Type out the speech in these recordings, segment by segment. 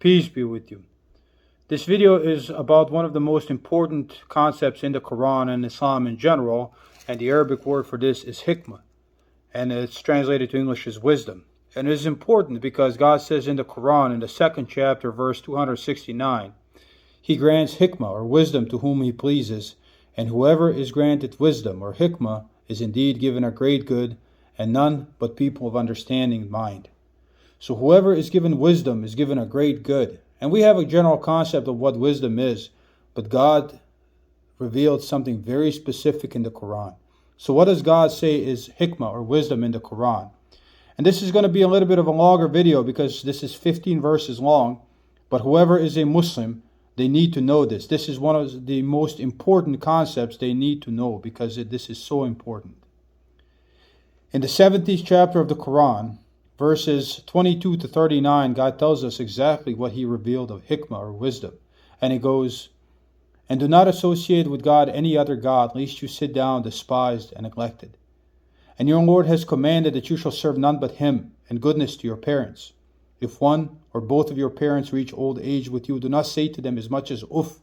Peace be with you. This video is about one of the most important concepts in the Quran and Islam in general, and the Arabic word for this is Hikma, and it's translated to English as wisdom. And it is important because God says in the Quran in the 2nd chapter, verse 269, He grants Hikmah or wisdom to whom He pleases, and whoever is granted wisdom or Hikmah is indeed given a great good, and none but people of understanding mind. So whoever is given wisdom is given a great good. And we have a general concept of what wisdom is, but God revealed something very specific in the Quran. So what does God say is hikmah or wisdom in the Quran? And this is going to be a little bit of a longer video because this is 15 verses long, but whoever is a Muslim, they need to know this. This is one of the most important concepts they need to know because this is so important. In the 70th chapter of the Quran, verses 22 to 39, God tells us exactly what He revealed of hikmah or wisdom. And it goes, "And do not associate with God any other God, lest you sit down despised and neglected. And your Lord has commanded that you shall serve none but Him, and goodness to your parents. If one or both of your parents reach old age with you, do not say to them as much as uff,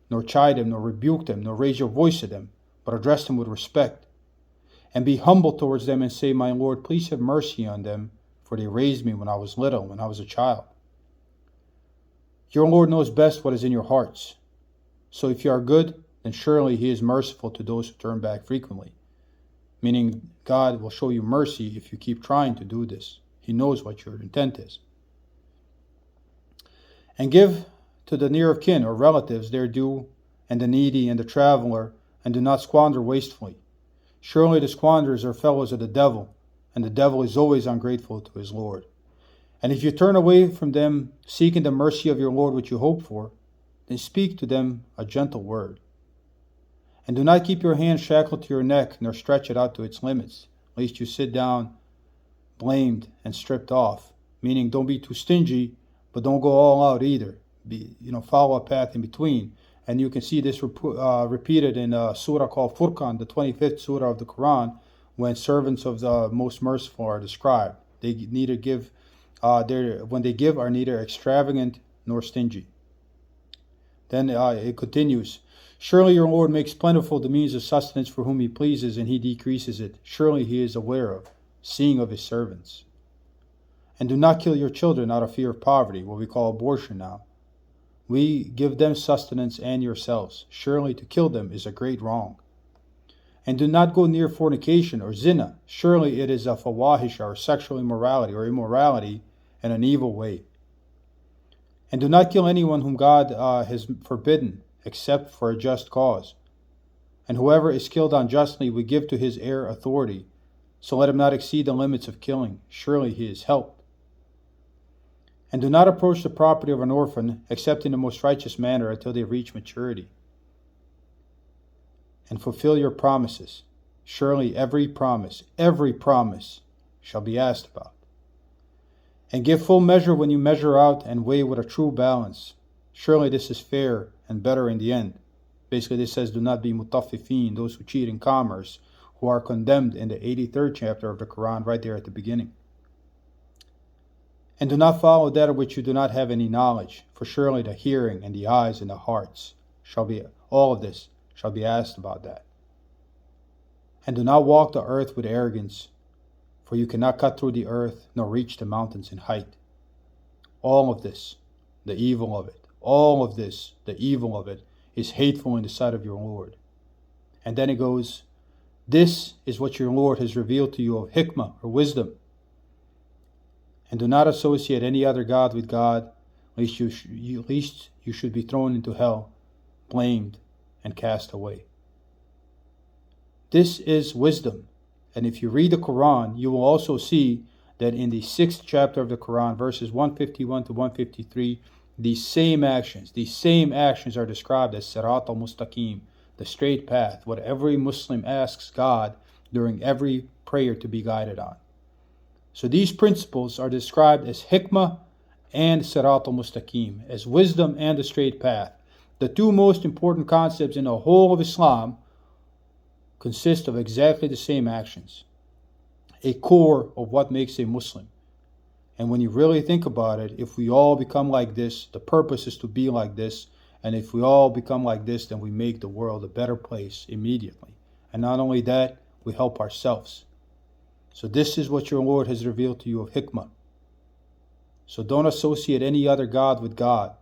nor chide them, nor rebuke them, nor raise your voice at them, but address them with respect. And be humble towards them and say, My Lord, please have mercy on them, for they raised me when I was little, when I was a child. Your Lord knows best what is in your hearts. So if you are good, then surely He is merciful to those who turn back frequently." Meaning God will show you mercy if you keep trying to do this. He knows what your intent is. "And give to the near of kin or relatives their due, and the needy and the traveler, and do not squander wastefully. Surely the squanderers are fellows of the devil, and the devil is always ungrateful to his Lord. And if you turn away from them, seeking the mercy of your Lord which you hope for, then speak to them a gentle word. And do not keep your hand shackled to your neck, nor stretch it out to its limits, lest you sit down blamed and stripped off." Meaning don't be too stingy, but don't go all out either. Follow a path in between. And you can see this repeated in a surah called Furqan, the 25th surah of the Quran, when servants of the Most Merciful are described. They neither give, when they give, are neither extravagant nor stingy. Then it continues, "Surely your Lord makes plentiful the means of sustenance for whom He pleases, and He decreases it. Surely He is aware of, seeing of His servants. And do not kill your children out of fear of poverty," what we call abortion now. "We give them sustenance and yourselves. Surely to kill them is a great wrong. And do not go near fornication or zina. Surely it is a fawahisha or sexual immorality or immorality and an evil way. And do not kill anyone whom God has forbidden, except for a just cause. And whoever is killed unjustly, we give to his heir authority. So let him not exceed the limits of killing. Surely he is helped. And do not approach the property of an orphan, except in the most righteous manner until they reach maturity. And fulfill your promises. Surely every promise shall be asked about. And give full measure when you measure out, and weigh with a true balance. Surely this is fair and better in the end." Basically this says do not be mutaffifin, those who cheat in commerce, who are condemned in the 83rd chapter of the Quran, right there at the beginning. "And do not follow that of which you do not have any knowledge, for surely the hearing and the eyes and the hearts all of this shall be asked about that. And do not walk the earth with arrogance, for you cannot cut through the earth nor reach the mountains in height." All of this, the evil of it, is hateful in the sight of your Lord. And then it goes, "This is what your Lord has revealed to you of hikmah or wisdom. And do not associate any other God with God, lest you should be thrown into hell, blamed, and cast away." This is wisdom. And if you read the Quran, you will also see that in the 6th chapter of the Quran, verses 151 to 153, these same actions are described as Sirat al-Mustaqim, the straight path, what every Muslim asks God during every prayer to be guided on. So these principles are described as hikmah and Sirat al-Mustaqim, as wisdom and the straight path. The two most important concepts in the whole of Islam consist of exactly the same actions, a core of what makes a Muslim. And when you really think about it, if we all become like this, the purpose is to be like this. And if we all become like this, then we make the world a better place immediately. And not only that, we help ourselves. So this is what your Lord has revealed to you of Hikmah. So don't associate any other God with God.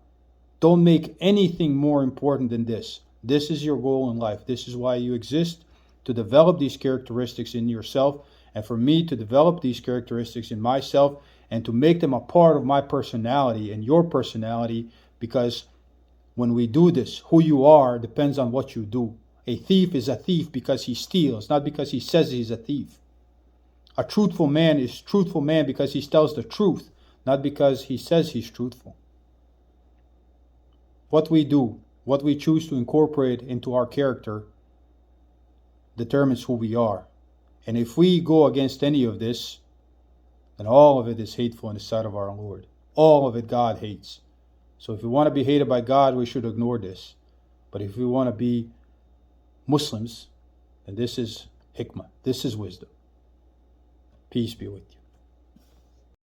Don't make anything more important than this. This is your goal in life. This is why you exist, to develop these characteristics in yourself, and for me to develop these characteristics in myself and to make them a part of my personality and your personality, because when we do this, who you are depends on what you do. A thief is a thief because he steals, not because he says he's a thief. A truthful man is truthful man because he tells the truth, not because he says he's truthful. What we do, what we choose to incorporate into our character, determines who we are. And if we go against any of this, then all of it is hateful in the sight of our Lord. All of it God hates. So if we want to be hated by God, we should ignore this. But if we want to be Muslims, then this is Hikmah. This is wisdom. Peace be with you.